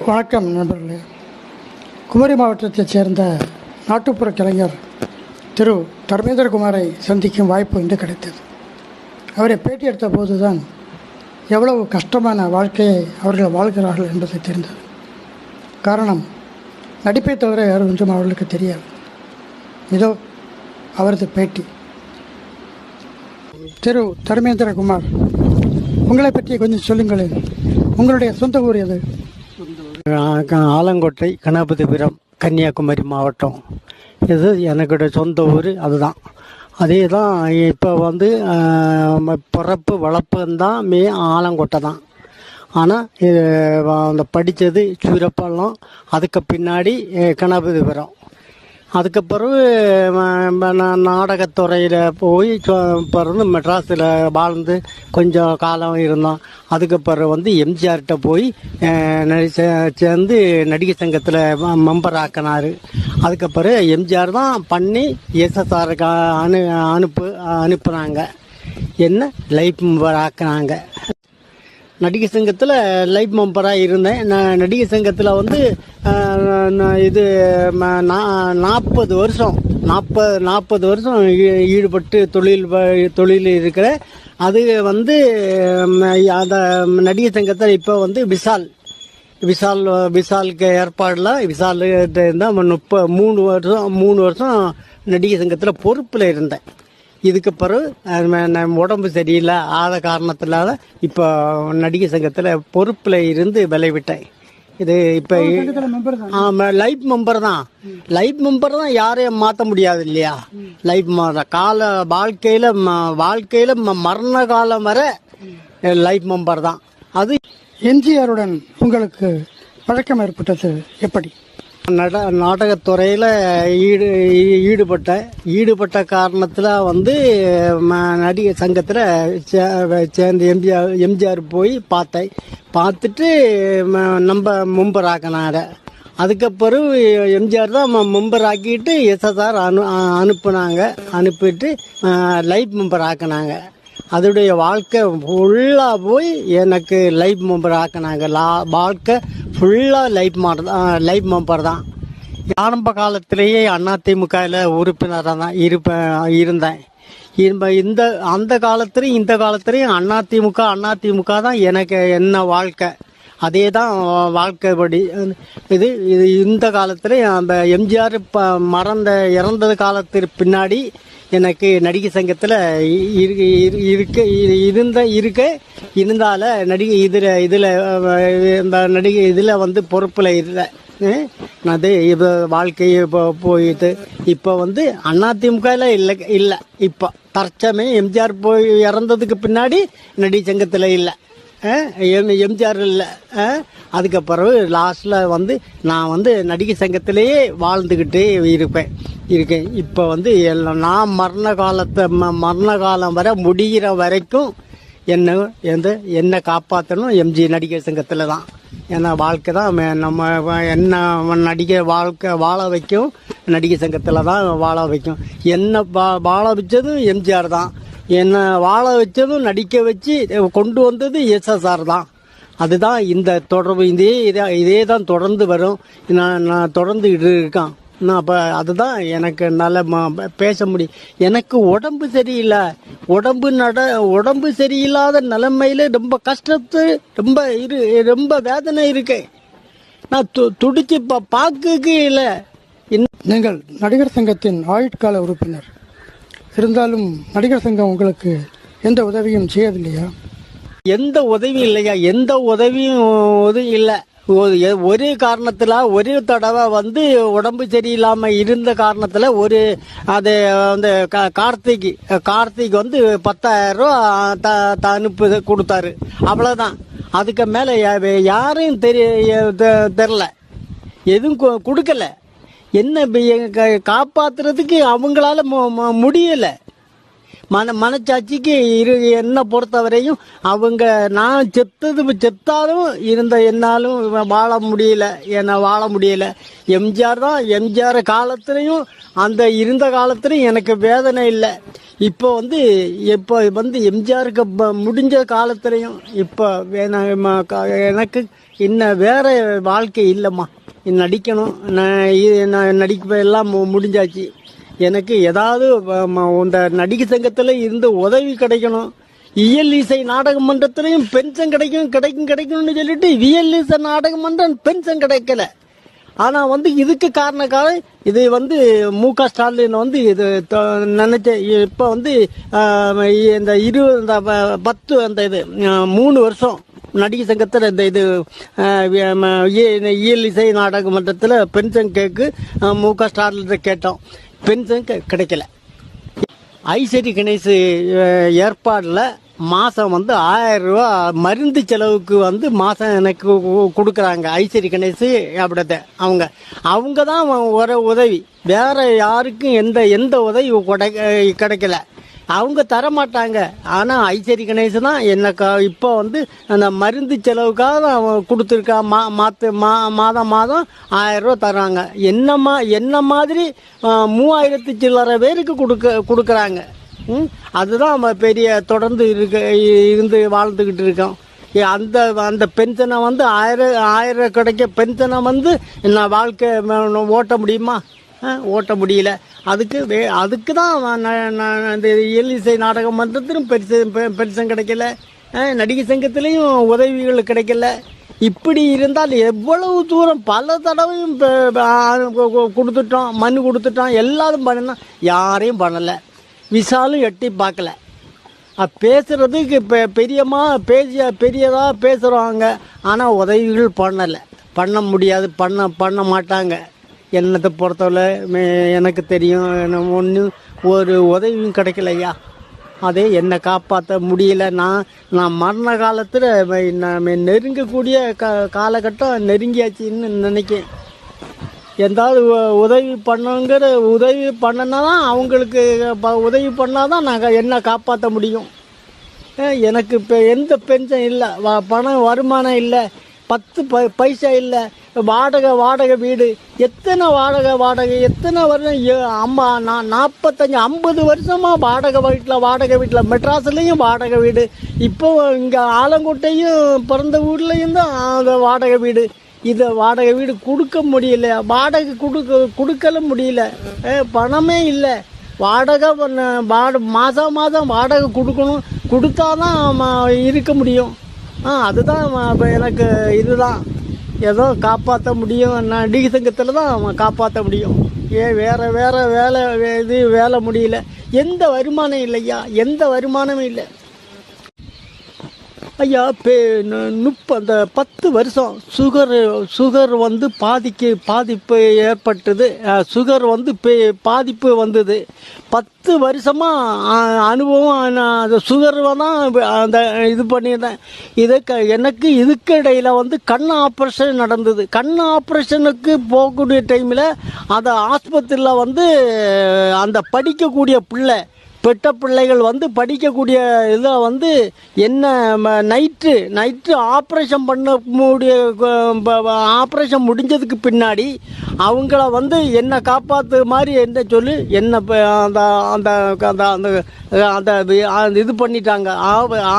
வணக்கம் நண்பர்களே. குமரி மாவட்டத்தைச் சேர்ந்த நாட்டுப்புற கலைஞர் திரு தர்மேந்திரகுமாரை சந்திக்கும் வாய்ப்பு இன்று கிடைத்தது. அவரை பேட்டி எடுத்த போது தான் எவ்வளவு கஷ்டமான வாழ்க்கையை அவர்கள் வாழ்கிறார்கள் என்பது தெரிந்தது. காரணம், நடிப்பை தவிர வேறு ஒன்றும் அவர்களுக்கு தெரியாது. இதோ அவரது பேட்டி. திரு தர்மேந்திரகுமார், உங்களை பற்றி கொஞ்சம் சொல்லுங்களேன். உங்களுடைய சொந்த ஊர் எது? ஆலங்கோட்டை, கணபதிபுரம், கன்னியாகுமரி மாவட்டம். இது எனக்குடைய சொந்த ஊர். அதுதான் அதே தான். இப்போ பிறப்பு வளர்ப்புந்தான் ஆலங்கோட்டை தான். ஆனால் அந்த படித்தது சூரப்பாலம், அதுக்கு பின்னாடி கணபதிபுரம். அதுக்கு பிறகு நான் நாடகத்துறையில் போய் பிறந்து மெட்ராஸில் வாழ்ந்து கொஞ்சம் காலம் இருந்தோம். அதுக்கு பிறகு எம்ஜிஆர்கிட்ட போய் சேர்ந்து நடிகர் சங்கத்தில் மெம்பர் ஆக்கினார். அதுக்கு பிறகு எம்ஜிஆர் தான் பண்ணி எஸ்எஸ்ஆருக்கு அனுப்புனாங்க. என்ன லைஃப் மெம்பர் ஆக்கினாங்க. நடிகர் சங்கத்தில் லைஃப் மெம்பராக இருந்தேன். நான் நடிகர் சங்கத்தில் இது 40 வருஷம் ஈடுபட்டு தொழில் இருக்கிற. அது அந்த நடிகர் சங்கத்தில் இப்போ விசாலுக்கு ஏற்பாடில் விசால் இருந்தால் 3 வருஷம் நடிகர் சங்கத்தில் பொறுப்பில் இருந்தேன். இதுக்கு பிறகு உடம்பு சரியில்லை ஆத காரணத்தினால இப்போ நடிகர் சங்கத்தில் பொறுப்பில் இருந்து விளைவிட்டேன். இது இப்போ லைஃப் மெம்பர் தான். யாரையும் மாற்ற முடியாது இல்லையா? லைஃப் வாழ்க்கையில் மரண காலம் வரை லைஃப் மெம்பர் தான். அது எம்ஜிஆருடன் உங்களுக்கு பழக்கம் ஏற்பட்டது எப்படி? நாடகத்துறையில் ஈடுபட்ட காரணத்தில் நடிகர் சங்கத்தில் சேர்ந்து எம்ஜிஆர் போய் பார்த்துட்டு நம்ம மெம்பர் ஆக்கினார். அதுக்கப்புறம் எம்ஜிஆர் தான் மெம்பர் ஆக்கிட்டு எஸ்எஸ்ஆர் அனுப்பிட்டு லைஃப் மெம்பர் ஆக்கினாங்க. அதோடைய வாழ்க்கை ஃபுல்லாக போய் எனக்கு லைஃப் மெம்பர் ஆக்கினாங்க. வாழ்க்கை ஃபுல்லாக லைஃப் மெம்பர் தான். ஆரம்ப காலத்திலேயே அதிமுகவில் உறுப்பினராக தான் இருந்தேன். அந்த காலத்துலேயும் இந்த காலத்துலேயும் அதிமுக தான் எனக்கு என்ன வாழ்க்கை. அதே தான் வாழ்க்கைப்படி. இது இந்த காலத்தில் அந்த எம்ஜிஆர் இறந்தது காலத்திற்கு பின்னாடி எனக்கு நடிகர் சங்கத்தில் இருந்தால இதில் பொறுப்பில் இல்லை. அது இப்போ வாழ்க்கையை போயிட்டு இப்போ அதிமுகவில் இல்லை. இப்போ தற்சமயம் எம்ஜிஆர் போய் இறந்ததுக்கு பின்னாடி நடிகர் சங்கத்தில் இல்லை. எம்ஜிஆர் இல்லை. அதுக்கு பிறகு லாஸ்ட்டில் நான் நடிகர் சங்கத்திலேயே வாழ்ந்துக்கிட்டே இருக்கேன். இப்போ நான் மரண காலம் வரை முடிகிற வரைக்கும் என்ன காப்பாற்றணும் எம்ஜி நடிகர் சங்கத்தில் தான். ஏன்னா வாழ்க்கை தான் நம்ம என்ன வாழ்க்கை வாழ வைக்கும் நடிகர் சங்கத்தில் தான் வாழ வைக்கும். என்ன வாழ வச்சதும் எம்ஜிஆர் தான். என்ன வாழ வச்சதும் நடிக்க வச்சு கொண்டு வந்தது எஸ்எஸ்ஆர் தான். அதுதான் இந்த தொடர்பு. இதே தான் தொடர்ந்து வரும். நான் தொடர்ந்து இருக்கேன். நான் அப்போ அதுதான் எனக்கு நல்ல பேச முடியும். எனக்கு உடம்பு சரியில்லை. உடம்பு சரியில்லாத நிலைமையில ரொம்ப கஷ்டத்து ரொம்ப வேதனை இருக்கு. நான் துடிச்சு பார்க்க இல்லை. நீங்கள் நடிகர் சங்கத்தின் ஆயுட்கால உறுப்பினர் இருந்தாலும் நடிகர் சங்கம் உங்களுக்கு எந்த உதவியும் செய்யவில்லையா? எந்த உதவியும் இல்லையா? எந்த உதவியும் இல்லை. ஒரே காரணத்தில் ஒரு தடவை உடம்பு சரியில்லாமல் இருந்த காரணத்தில் அது கார்த்திக் 10,000 ரூபா கொடுத்தாரு. அவ்வளோதான். அதுக்கு மேலே யாரையும் தெரில, எதுவும் கொடுக்கல. என்ன காப்பாற்றுறதுக்கு அவங்களால முடியலை. மனச்சாட்சிக்கு என்னை பொறுத்தவரையும் அவங்க நான் செத்தாலும் என்னாலும் வாழ முடியல. எம்ஜிஆர் தான். எம்ஜிஆர் காலத்துலேயும் அந்த இருந்த காலத்துலையும் எனக்கு வேதனை இல்லை. இப்போ எம்ஜிஆருக்கு முடிஞ்ச காலத்துலேயும் இப்போ எனக்கு இன்னும் வேற வாழ்க்கை இல்லைம்மா. நடிக்கணும், நான் எல்லாம் முடிஞ்சாச்சு. எனக்கு ஏதாவது இந்த நடிகை சங்கத்தில் இருந்து உதவி கிடைக்கணும். இயல் இசை நாடக மன்றத்திலையும் பென்ஷன் கிடைக்கும்னு சொல்லிட்டு இயல் இசை நாடக மன்றம் பென்ஷன் கிடைக்கல. ஆனால் இதுக்கு காரணக்காக இது மு.க. ஸ்டாலின் இது நினைச்ச இப்போ இந்த 10 அந்த இது 3 வருஷம் நடிகை சங்கத்தில் இந்த இது இயல் இசை நாடக மன்றத்தில் பென்ஷன் கேக்கு மு.க. ஸ்டாலின் கேட்டோம். பென்ஷன் கிடைக்கல. ஐசரி கணேஷ் ஏற்பாடில் மாதம் 1000 ரூபா மருந்து செலவுக்கு மாதம் எனக்கு கொடுக்குறாங்க. ஐசரி கணேஷ் அப்படித்த அவங்க தான் ஒரு உதவி. வேற யாருக்கும் எந்த உதவி கிடைக்கல. அவங்க தரமாட்டாங்க. ஆனால் ஐசரி கணேஷ் தான் எனக்கு இப்போ அந்த மருந்து செலவுக்காக தான் கொடுத்துருக்கா. மாதம் 1000 ரூபா தராங்க. என்ன மாதிரி 3000 சில்லறை பேருக்கு கொடுக்குறாங்க. அதுதான் பெரிய தொடர்ந்து இருந்து வாழ்ந்துக்கிட்டு இருக்கோம். அந்த பென்ஷனை 1000 கிடைக்க பென்ஷனை நான் வாழ்க்கை ஓட்ட முடியுமா? ஓட்ட முடியல. அதுக்கு தான் இந்த இயல் இசை நாடக மன்றத்திலும் பென்ஷன் கிடைக்கல. நடிகை சங்கத்திலையும் உதவிகள் கிடைக்கல. இப்படி இருந்தால் எவ்வளவு தூரம் பல தடவையும் கொடுத்துட்டோம், மனு கொடுத்துட்டோம், எல்லாரும் பண்ணோம். யாரையும் பண்ணலை. விசாலும் எட்டி பார்க்கல. பேசுறதுக்கு பெரியதாக பேசுகிறாங்க. ஆனால் உதவிகள் பண்ண முடியாது, பண்ண மாட்டாங்க. என்னத்தை பொறுத்தவரை எனக்கு தெரியும். ஒரு உதவியும் கிடைக்கலையா. அதே என்னை காப்பாற்ற முடியல. நான் மரண காலத்தில் நெருங்கக்கூடிய காலகட்டம் நெருங்கியாச்சின்னு நினைக்கிறேன். எந்தாவது உதவி பண்ணனா தான் அவங்களுக்கு உதவி பண்ணாதான் நாங்கள் என்ன காப்பாற்ற முடியும். எனக்கு இப்போ எந்த பென்ஷன் இல்லை, பணம் வருமானம் இல்லை, 10 பைசா இல்லை. வாடகை வீடு எத்தனை எத்தனை வருஷம் நான் 45-50 வருஷமாக வாடகை வீட்டில் மெட்ராஸ்லேயும் வாடகை வீடு. இப்போ இங்கே ஆலங்கோட்டையும் பிறந்த ஊர்லேயும் தான் அந்த வாடகை வீடு. இதை வாடகை வீடு கொடுக்க முடியல. வாடகை கொடுக்கல முடியல. பணமே இல்லை. மாதம் வாடகை கொடுக்கணும். கொடுத்தாதான் இருக்க முடியும். அதுதான் எனக்கு இதுதான் ஏதோ காப்பாற்ற முடியும். நடிகை சங்கத்தில் தான் காப்பாற்ற முடியும். வேற வேலை முடியல. எந்த வருமானம் இல்லையா, எந்த வருமானமும் இல்லை ஐயா. அந்த 10 வருஷம் சுகர் பாதிப்பு ஏற்பட்டது. சுகர் பாதிப்பு வந்தது. 10 வருஷமாக அனுபவம். அந்த சுகர் தான் அந்த இது பண்ணியிருந்தேன். எனக்கு இதுக்கு இடையில் கண் ஆப்ரேஷன் நடந்தது. கண் ஆப்ரேஷனுக்கு போகக்கூடிய டைமில் அந்த ஆஸ்பத்திரியில் அந்த படிக்கக்கூடிய பெற்ற பிள்ளைகள் படிக்கக்கூடிய இதில் என்ன நைட்டு ஆப்ரேஷன் ஆப்ரேஷன் முடிஞ்சதுக்கு பின்னாடி அவங்கள என்னை காப்பாற்று மாதிரி என்ன சொல்லி என்ன அந்த இது பண்ணிட்டாங்க.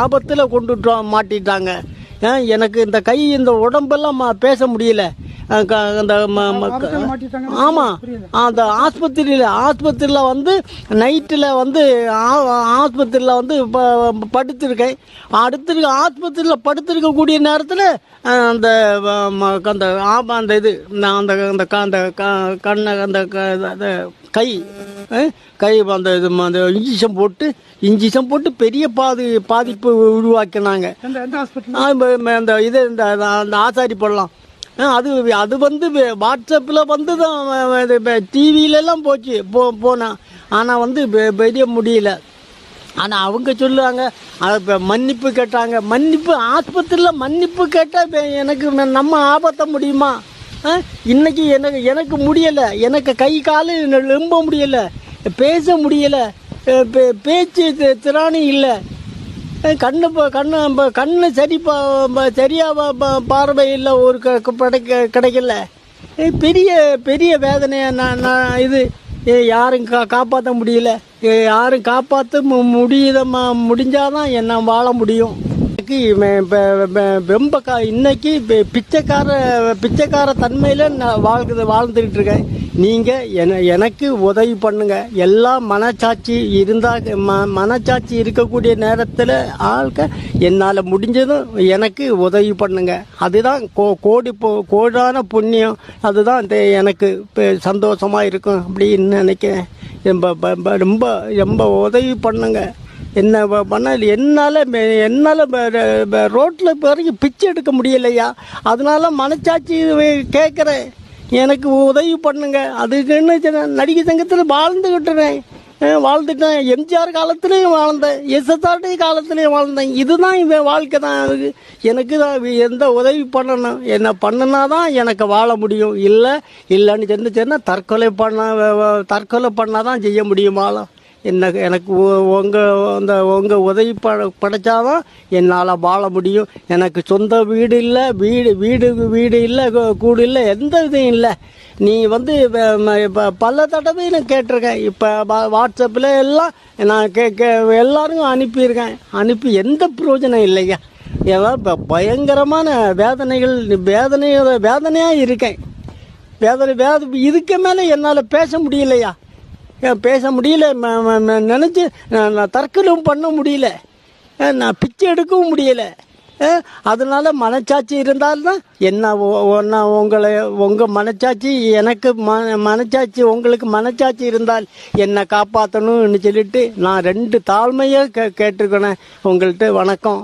ஆபத்தில் கொண்டுட்டு மாட்டிட்டாங்க. எனக்கு இந்த கை இந்த உடம்பெல்லாம் பேச முடியல. ஆமாம், அந்த ஆஸ்பத்திரியில் நைட்டில் ஆஸ்பத்திரியில் படுத்திருக்கேன். ஆஸ்பத்திரியில் படுத்திருக்கக்கூடிய நேரத்தில் அந்த அந்த இது அந்த கண்ணை அந்த கை அந்த இது அந்த இன்ஜெக்ஷன் போட்டு பெரிய பாதிப்பு உருவாக்கினாங்க. அந்த இது அந்த ஆசாரி போடலாம். அது வாட்ஸ்அப்பில் தான் டிவியிலலாம் போனேன். ஆனால் பெரிய முடியல. ஆனால் அவங்க சொல்லுவாங்க மன்னிப்பு கேட்டாங்க. மன்னிப்பு ஆஸ்பத்திரியில் மன்னிப்பு கேட்டால் எனக்கு நம்ம ஆபத்த முடியுமா? இன்னைக்கு எனக்கு முடியலை. எனக்கு கை காலு எழும்ப முடியலை, பேச முடியலை. பேச்சு திராணி இல்லை. கண்ணு சரியா பார்வை இல்லை, ஒரு கிடைக்கல. பெரிய பெரிய வேதனையை நான் இது யாரும் காப்பாற்ற முடியல. யாரும் காப்பாற்ற முடிஞ்சாதான் என்ன வாழ முடியும். ரொம்ப இன்னைக்கு பிச்சைக்கார தன்மையில் நான் வாழ்ந்துக்கிட்டு இருக்கேன். நீங்கள் எனக்கு உதவி பண்ணுங்க. எல்லாம் மனச்சாட்சி இருந்தால் மனச்சாட்சி இருக்கக்கூடிய நேரத்தில் என்னால் முடிஞ்சதும் எனக்கு உதவி பண்ணுங்க. அதுதான் கோடான புண்ணியம். அதுதான் எனக்கு சந்தோஷமாக இருக்கும் அப்படின்னு நினைக்கிறேன். ரொம்ப ரொம்ப உதவி பண்ணுங்க. என்ன பண்ண என்னால் ரோட்டில் வரைக்கும் பிச்சை எடுக்க முடியலையா? அதனால மனச்சாட்சி கேட்குறேன், எனக்கு உதவி பண்ணுங்க. அதுக்குன்னு நடிகை சங்கத்தில் வாழ்ந்துட்டேன். எம்ஜிஆர் காலத்துலேயும் வாழ்ந்தேன், எஸ்எஸ்ஆர்டி காலத்துலேயும் வாழ்ந்தேன். இதுதான் இவன் வாழ்க்கை தான். எனக்கு தான் எந்த உதவி பண்ணணும், என்ன பண்ணுனா தான் எனக்கு வாழ முடியும். இல்லைன்னு சொன்னால் தற்கொலை பண்ணால் தான் செய்ய முடியும் வாழ. எனக்கு உங்கள் உதவி படைச்சாதான் என்னால் வாழ முடியும். எனக்கு சொந்த வீடு இல்லை, வீடு இல்லை, கூடு இல்லை, எந்த இதுவும் இல்லை. நீ பல தடவை நான் கேட்டிருக்கேன். இப்போ வாட்ஸ்அப்பில் எல்லாம் நான் எல்லாருக்கும் அனுப்பி எந்த பிரயோஜனம் இல்லையா? ஏன்னா இப்போ பயங்கரமான வேதனையாக இருக்கேன். இதுக்கு மேலே என்னால் பேச முடியலையா? பேச முடியல, நினச்சி நான் தற்கொலையும் பண்ண முடியல, நான் பிச்சை எடுக்கவும் முடியல. அதனால மனச்சாட்சி இருந்தால்தான் என்ன உங்கள் மனச்சாட்சி எனக்கு மனச்சாட்சி உங்களுக்கு மனச்சாட்சி இருந்தால் என்னை காப்பாற்றணும்னு சொல்லிட்டு நான் 2 தாழ்மையாக கேட்டிருக்கேன் உங்கள்கிட்ட. வணக்கம்.